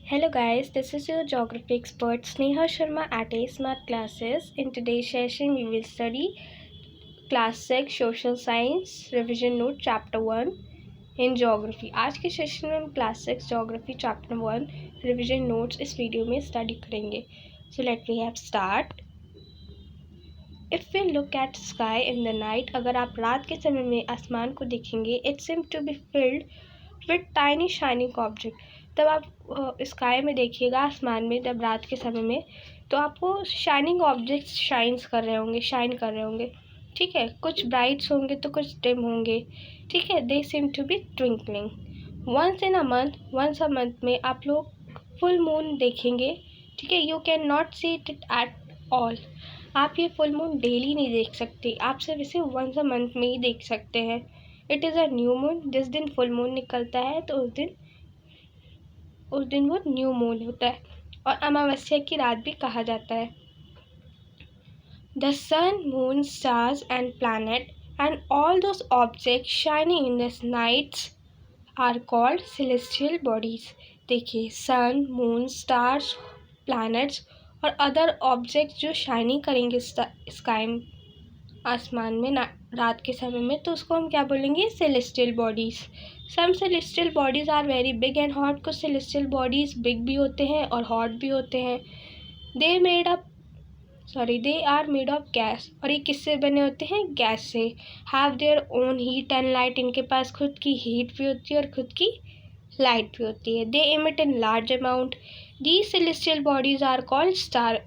Hello guys, this is your geography expert Sneha Sharma at A Smart Classes. In today's session we will study class 6 social science revision note chapter 1 in geography. आज के session में हम class 6 geography chapter 1 revision notes इस video में study करेंगे. So let me have start. If we look at sky in the night, अगर आप रात के समय में आसमान को देखेंगे, it seems to be filled with tiny shining object. तब आप स्काई में देखिएगा, आसमान में जब रात के समय में, तो आपको शाइनिंग ऑब्जेक्ट्स शाइन कर रहे होंगे. ठीक है, कुछ ब्राइट्स होंगे तो कुछ डिम होंगे. ठीक है, they seem to be twinkling. Once a month में आप लोग फुल मून देखेंगे. ठीक है, you can not see it at all. आप ये फुल मून डेली नहीं देख सकते, आप सिर्फ इसे वंस अ मंथ में ही देख सकते हैं. It is a new moon. जिस दिन फुल मून निकलता है तो उस दिन वो न्यू मून होता है, और अमावस्या की रात भी कहा जाता है. The sun, moon, stars and planet and all those object shining in this nights are called celestial bodies. देखिए, सन, मून, स्टार्स, प्लैनेट्स और अदर ऑब्जेक्ट्स जो शाइनिंग करेंगे स्काई आसमान में रात के समय में, तो उसको हम क्या बोलेंगे? Celestial bodies. Some celestial bodies are very big and hot. कुछ सेलेस्टियल बॉडीज़ बिग भी होते हैं और हॉट भी होते हैं. They are made of gas. और ये किससे बने होते हैं? गैस से. Have their own heat and light. इनके पास खुद की हीट भी होती है और खुद की लाइट भी होती है. They emit in large amount. The celestial bodies are called star.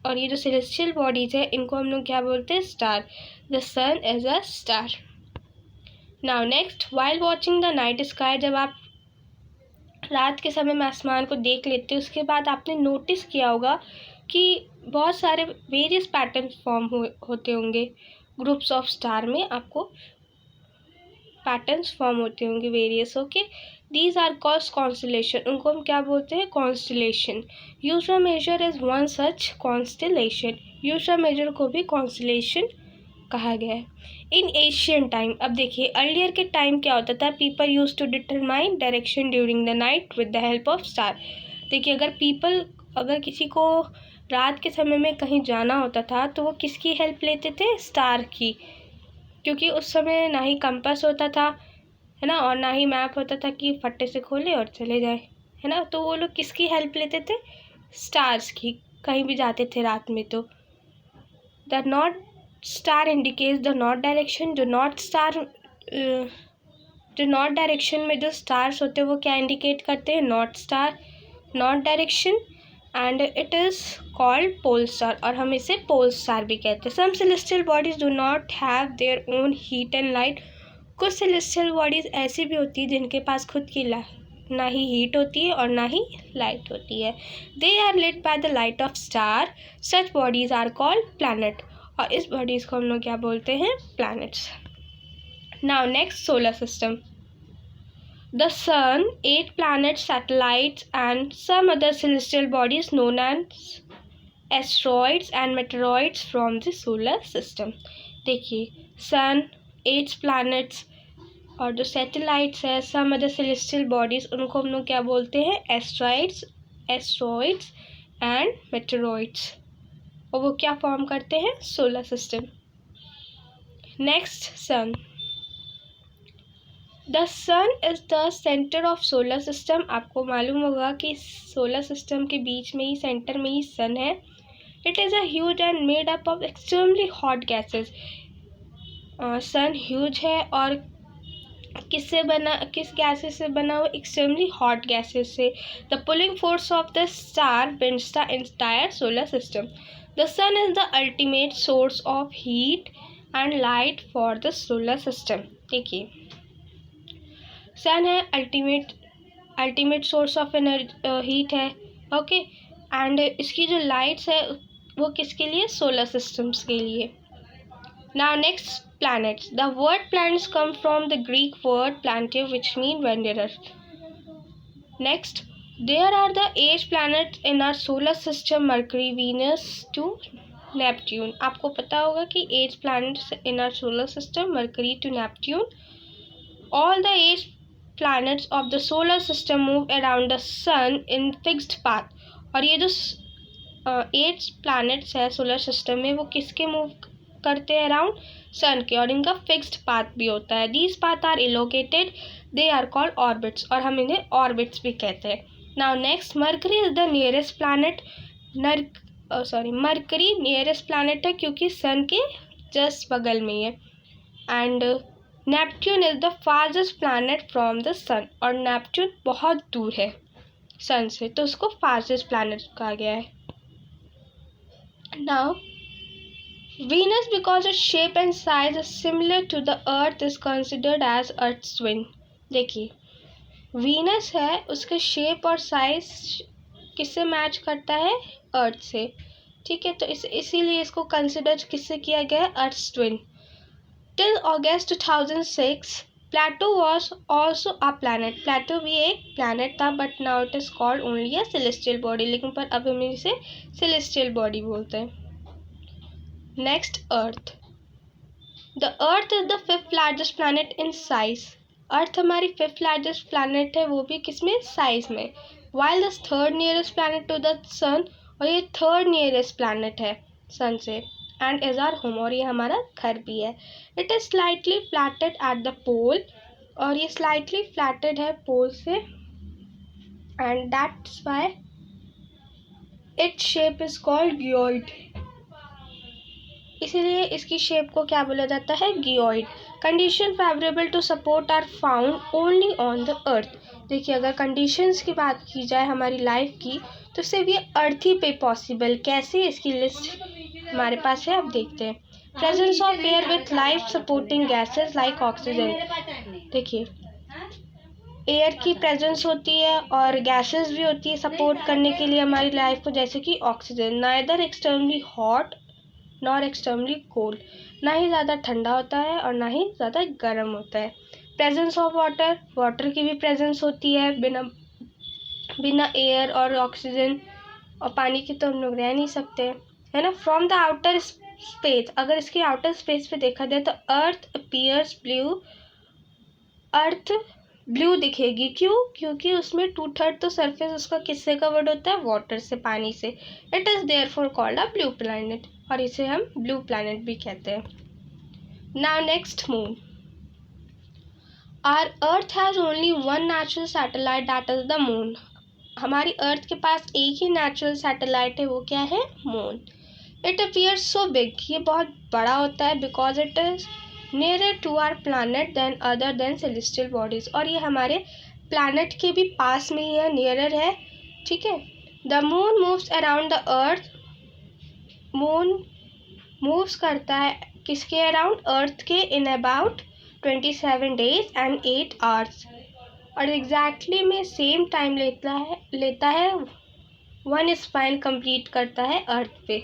और ये जो सेलेस्टियल बॉडीज़ है, इनको हम लोग क्या बोलते हैं? Star. The sun is a star. Now next, while watching the night sky. जब आप रात के समय में आसमान को देख लेते हो, उसके बाद आपने नोटिस किया होगा कि बहुत सारे वेरियस पैटर्न फॉर्म होते होंगे. ग्रुप्स ऑफ स्टार में आपको पैटर्न्स फॉर्म होते होंगे various. Okay, these are called constellation. उनको हम क्या बोलते हैं? कॉन्स्टेलेशन. यूट्रा Major is one such constellation. यूट्रा मेजर को भी कॉन्स्टेलेशन कहा गया है. इन एशियन टाइम, अब देखिए अर्लियर के टाइम क्या होता था? People use to determine direction during the night with the help of star. देखिए, अगर किसी को रात के समय में कहीं जाना होता था तो वो किसकी हेल्प लेते थे? स्टार की. क्योंकि उस समय ना ही कंपास होता था, है ना, और ना ही मैप होता था कि फट्टे से खोले और चले जाए, है ना. तो वो लोग किसकी हेल्प लेते थे? स्टार्स की. कहीं भी जाते थे रात में तो the north star indicates the north direction. जो नॉर्थ डायरेक्शन में जो स्टार्स होते हैं वो क्या इंडिकेट करते हैं? North direction. And it is called pole star, और हम इसे पोल स्टार भी कहते हैं. Some celestial bodies do not have their own heat and light. कुछ सेलेस्टियल बॉडीज ऐसी भी होती है जिनके पास खुद की ना ही हीट होती है और ना ही लाइट होती है. They are lit by the light of star. Such bodies are called planet. और इस बॉडीज को हम लोग क्या बोलते हैं? Planets. Now next, solar system. The Sun, 8 planets, satellites, and some other celestial bodies known as asteroids and meteoroids from the solar system. देखिए, Sun, 8 planets और जो satellites है, some other celestial bodies, उनको हम लोग क्या बोलते हैं? asteroids and meteoroids. और वो क्या फॉर्म करते हैं? Solar system. Next, sun. The sun is the centre of solar system. आपको मालूम होगा कि सोलर सिस्टम के बीच में ही, सेंटर में ही सन है. It is a huge and made up of extremely hot gases. Sun huge है और किस गैसेस से बना हुआ? एक्सट्रीमली हॉट गैसेस से. The pulling force of the star binds the entire solar system. The sun is the ultimate source of heat and light for the solar system. देखिए, sun है ultimate source of heat है. Okay, and इसकी जो lights है वो किसके लिए? Solar systems के लिए. Now next, planets. The word planets come from the Greek word planetary, which mean wanderer. Next, there are the 8 planets in our solar system: Mercury, Venus to Neptune. आपको पता होगा कि 8 planets in our solar system, Mercury to Neptune. All the 8 planets of the solar system move around the sun in fixed path. और ये जो 8 planets है solar system में वो किसके मूव करते हैं अराउंड सन के, और इनका फिक्स्ड पाथ भी होता है. These path are elongated, they are called orbits, और हम इन्हें ऑर्बिट्स भी कहते हैं. Now next, Mercury is the nearest planet. Mercury nearest planet है क्योंकि सन के जस्ट बगल में ही है. And Neptune is the fastest planet from the sun, और नेपट्यून बहुत दूर है सन से तो उसको फास्टेस्ट प्लानट कहा गया है. Now Venus, because its shape and size is similar to the Earth, is considered as Earth's twin. देखिए, Venus है, उसके शेप और साइज किससे मैच करता है? अर्थ से. ठीक है, तो इसीलिए इसको कंसिडर किससे किया गया है? Earth's twin. Till August 2006 Pluto was also a planet. Pluto भी एक प्लैनेट था, but now it is called only a celestial body. लेकिन पर अब हम इसे सेलेस्टियल बॉडी बोलते हैं. Next, Earth. The Earth is the 5th largest planet in size. Earth हमारी 5th लार्जेस्ट प्लैनेट है, वो भी किसमें? साइज में. While the 3rd nearest planet to the sun, और ये 3rd नियरेस्ट प्लैनेट है सन से. एंड इज आवर होम, और ये हमारा घर भी है. It is slightly flattened at the pole, और ये स्लाइटली फ्लैटेड है पोल से. And that's why its shape is called geoid. इसीलिए इसकी शेप को क्या बोला जाता है? Geoid. Condition favourable to support are found only on the Earth. देखिए, अगर कंडीशंस की बात की जाए हमारी लाइफ की, तो सिर्फ ये अर्थ ही पे पॉसिबल. कैसे? इसकी लिस्ट हमारे पास है, अब देखते हैं. Presence of air with life supporting gases like oxygen. देखिए, एयर की प्रेजेंस होती है और गैसेस भी होती है सपोर्ट करने के लिए हमारी लाइफ को, जैसे कि oxygen. Neither externally hot nor externally cold. ना ही ज़्यादा ठंडा होता है और ना ही ज़्यादा गर्म होता है. Presence of water. वाटर की भी प्रेजेंस होती है. बिना एयर और ऑक्सीजन और पानी के तो हम लोग रह नहीं सकते, है ना. From the outer space. अगर इसके आउटर स्पेस पे देखा जाए तो अर्थ अपीयर्स ब्लू. अर्थ ब्लू दिखेगी. क्यों? क्योंकि उसमें 2/3 तो सरफेस उसका किससे कवर्ड होता है? वाटर से, पानी से. It is therefore called a blue planet, और इसे हम ब्लू प्लैनेट भी कहते हैं. Now next, moon. Our earth has only one natural satellite, that is the moon. हमारी अर्थ के पास एक ही नेचुरल सैटेलाइट है, वो क्या है? Moon. It appears so big. ये बहुत बड़ा होता है because it is nearer to our planet than other than celestial bodies. और ये हमारे प्लानट के भी पास में ही है, नियरर है. ठीक है. The moon moves around the Earth. Moon moves करता है किसके अराउंड? अर्थ के, in about 27 days and 8 hours. और एग्जैक्टली में सेम टाइम लेता है 1 स्पाइन कंप्लीट करता है अर्थ पे.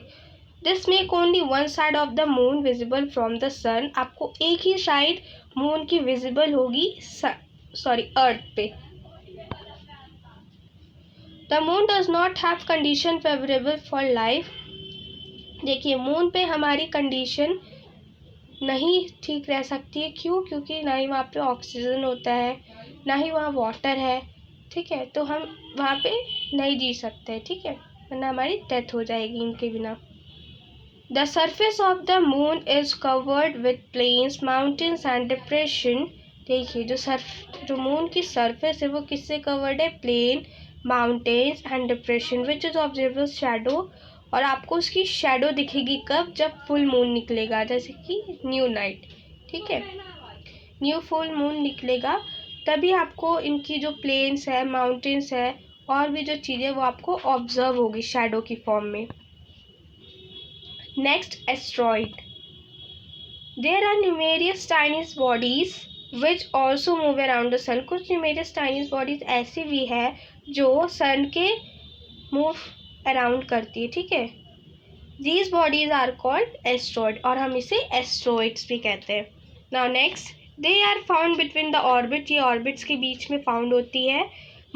This make only one side of the moon visible from the sun. आपको एक ही साइड मून की विजिबल होगी अर्थ पे. The moon does not have condition favourable for life. देखिए, मून पे हमारी कंडीशन नहीं ठीक रह सकती है. क्यों? क्योंकि ना ही वहाँ पे ऑक्सीजन होता है, ना ही वहाँ वाटर है. ठीक है, तो हम वहाँ पे नहीं जी सकते. ठीक है, वरना हमारी डेथ हो जाएगी इनके बिना. The surface of the moon is covered with plains, mountains and depression. देखिए, जो मून की सरफेस है वो किससे कवर्ड है? Plain, mountains and depression, which is observable shadow. और आपको उसकी शैडो दिखेगी कब? जब फुल मून निकलेगा, जैसे कि न्यू नाइट. ठीक है, न्यू फुल मून निकलेगा तभी आपको इनकी जो प्लेन्स है, माउंटेन्स है और भी जो चीज़ें वो आपको ऑब्जर्व होगी शैडो की फॉर्म में. Next, asteroid. There are numerous tiny bodies which also move around the sun. कुछ न्यूमेरियस टाइनीज बॉडीज ऐसी भी है जो सन के मूव अराउंड करती है. ठीक है, these bodies are called asteroid, और हम इसे एस्ट्रॉइड्स भी कहते हैं. Now next, they are found between the orbit. ये ऑर्बिट्स के बीच में फाउंड होती है,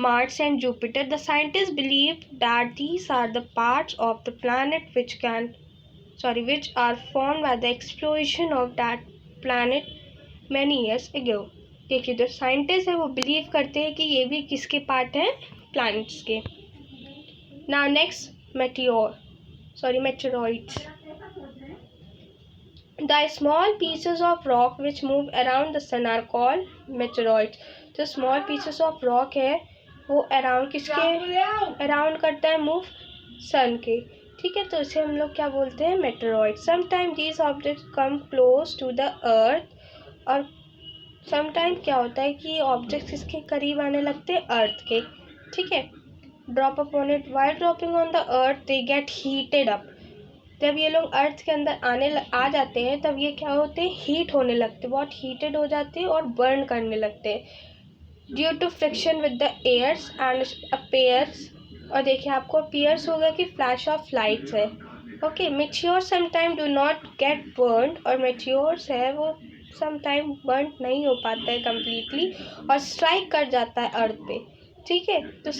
Mars and Jupiter. The scientist believe that these are the parts of the planet which are formed by the explosion of that planet many years ago. देखिए जो scientist है वो बिलीव करते हैं कि ये भी किसके पार्ट हैं, प्लैनेट्स के। Now next meteoroids. The small pieces of rock which move around the sun are called meteoroids. जो small pieces of rock है वो around किसके around करता है, मूव सन के, ठीक है, तो इसे हम लोग क्या बोलते हैं, meteoroids. Sometimes these objects come close to the earth, और sometimes क्या होता है कि ऑब्जेक्ट्स किसके करीब आने लगते हैं, अर्थ के, ठीक है. Drop upon it, while dropping on the earth they get heated up. जब ये लोग अर्थ के अंदर आ जाते हैं तब ये क्या होते हैं, हीट होने लगते हैं, बहुत हीटेड हो जाते हैं और बर्न करने लगते हैं due to friction with the airs and appears. और देखिए आपको अपीयर्स होगा कि फ्लैश ऑफ लाइट्स है. Okay, meteors sometime do not get burn, और मेटियोर्स है वो समटाइम बर्न नहीं हो पाता है कम्प्लीटली और स्ट्राइक कर जाता है अर्थ पे, ठीक है. तो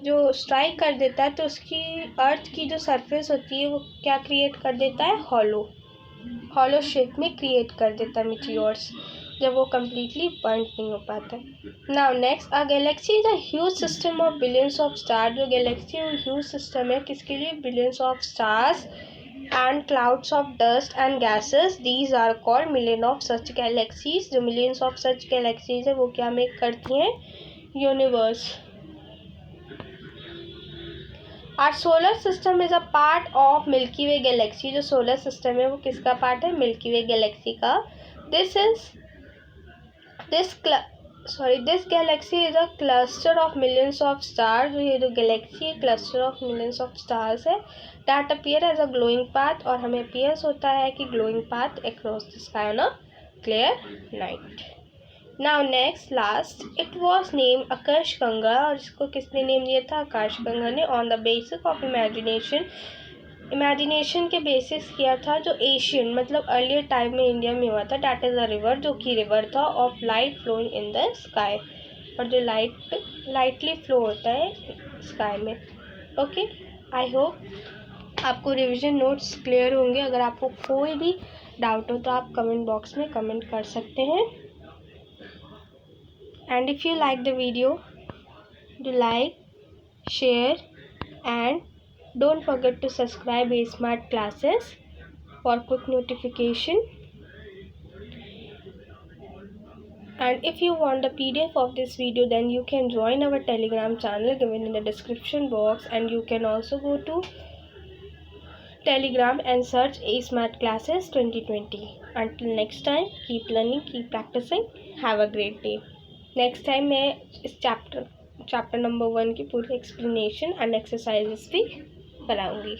जो स्ट्राइक कर देता है तो उसकी अर्थ की जो सरफेस होती है वो क्या क्रिएट कर देता है, हॉलो शेप में क्रिएट कर देता है मेटियोर्स, जब वो कम्प्लीटली बर्न नहीं हो पाता है. Now next, a galaxy is a huge system of billions of star. जो गैलेक्सी वो ह्यूज सिस्टम है किसके लिए, billions of stars and clouds of dust and gases. These are called million of such galaxies. जो millions of such galaxies है वो क्या make करती हैं, universe. Our solar system is a part of milky way galaxy. जो solar system है वो किसका पार्ट है, मिल्की वे गैलेक्सी का. This galaxy is a cluster of millions of stars. ये जो गैलेक्सी है cluster of millions of stars है. That appear as a glowing path, और हमें अपीयर्स होता है कि glowing path across the sky on a clear night. Now next last, it was name Akashganga. और इसको किसने नेम दिया था, आकाशगंगा ने. On the basis of imagination के बेसिस किया था, जो एशियन मतलब अर्लियर टाइम में इंडिया में हुआ था. डैट इज़ अ रिवर, जो कि रिवर था of light flowing in the sky, और जो लाइटली फ्लो होता है स्काई में. ओके, आई होप आपको रिविजन नोट्स क्लियर होंगे. अगर आपको कोई भी डाउट हो तो आप कमेंट बॉक्स में कमेंट कर सकते हैं. And if you like the video, do like, share, and don't forget to subscribe A Smart Classes for quick notification. And if you want the PDF of this video, then you can join our Telegram channel given in the description box, and you can also go to Telegram and search A Smart Classes 2020. Until next time, keep learning, keep practicing. Have a great day. Next time मैं इस chapter number 1 की पूरी explanation and exercises भी बनाऊंगी.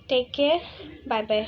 Take care, bye bye.